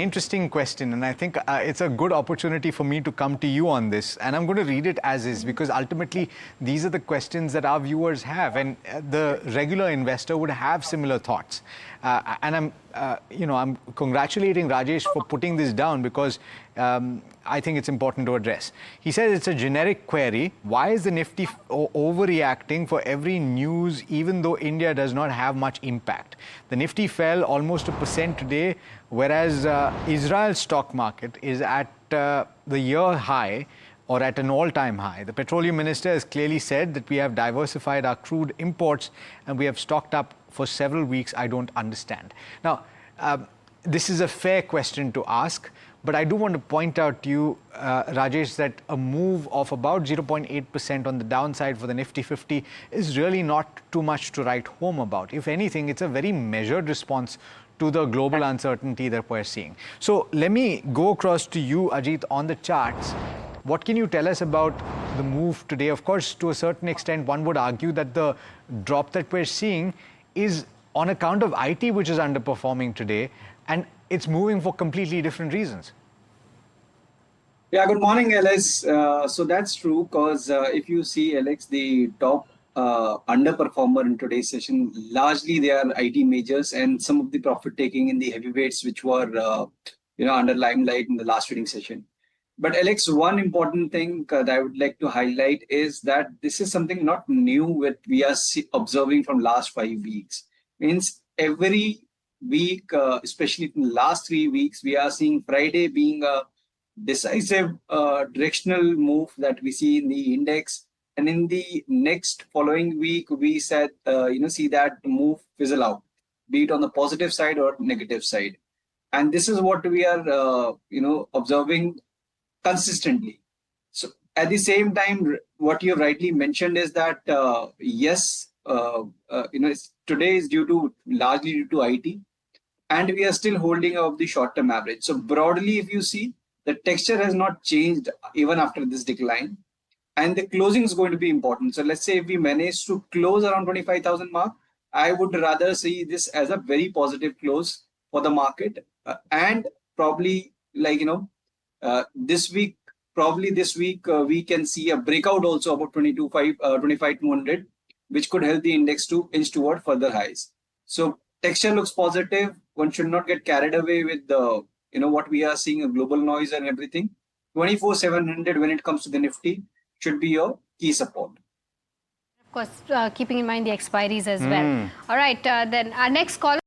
Interesting question, and I think it's a good opportunity for me to come to you on this, and I'm going to read it as is, because ultimately these are the questions that our viewers have, and the regular investor would have similar thoughts. And I'm congratulating Rajesh for putting this down, because I think it's important to address. He says it's a generic query. Why is the Nifty overreacting for every news, even though India does not have much impact? The Nifty fell almost 1% today, whereas Israel's stock market is at the year high, or at an all-time high. The petroleum minister has clearly said that we have diversified our crude imports and we have stocked up for several weeks. I don't understand. Now, this is a fair question to ask, but I do want to point out to you, Rajesh, that a move of about 0.8% on the downside for the Nifty 50 is really not too much to write home about. If anything, it's a very measured response to the global uncertainty that we're seeing. So let me go across to you, Ajit, on the charts. What can you tell us about the move today? Of course, to a certain extent, one would argue that the drop that we're seeing is on account of IT, which is underperforming today, and it's moving for completely different reasons. Yeah, good morning, Alex. So that's true, because if you see, Alex, the top underperformer in today's session, largely they are IT majors and some of the profit taking in the heavyweights, which were under limelight in the last trading session. But Alex, one important thing that I would like to highlight is that this is something not new what we are observing from last 5 weeks. Means every week, especially in the last 3 weeks, we are seeing Friday being a decisive directional move that we see in the index. And in the next following week, we said, see that move fizzle out, be it on the positive side or negative side. And this is what we are, observing consistently. So at the same time, what you rightly mentioned is that yes, today is largely due to IT, and we are still holding up the short-term average. So broadly, if you see, the texture has not changed even after this decline, and the closing is going to be important. So let's say if we manage to close around 25,000 mark, I would rather see this as a very positive close for the market, and probably this week we can see a breakout also about 25,200, which could help the index to inch toward further highs. So texture looks positive. One should not get carried away with the what we are seeing, a global noise and everything. 24,700 when it comes to the Nifty should be your key support. Of course, keeping in mind the expiries as well. All right, then our next call.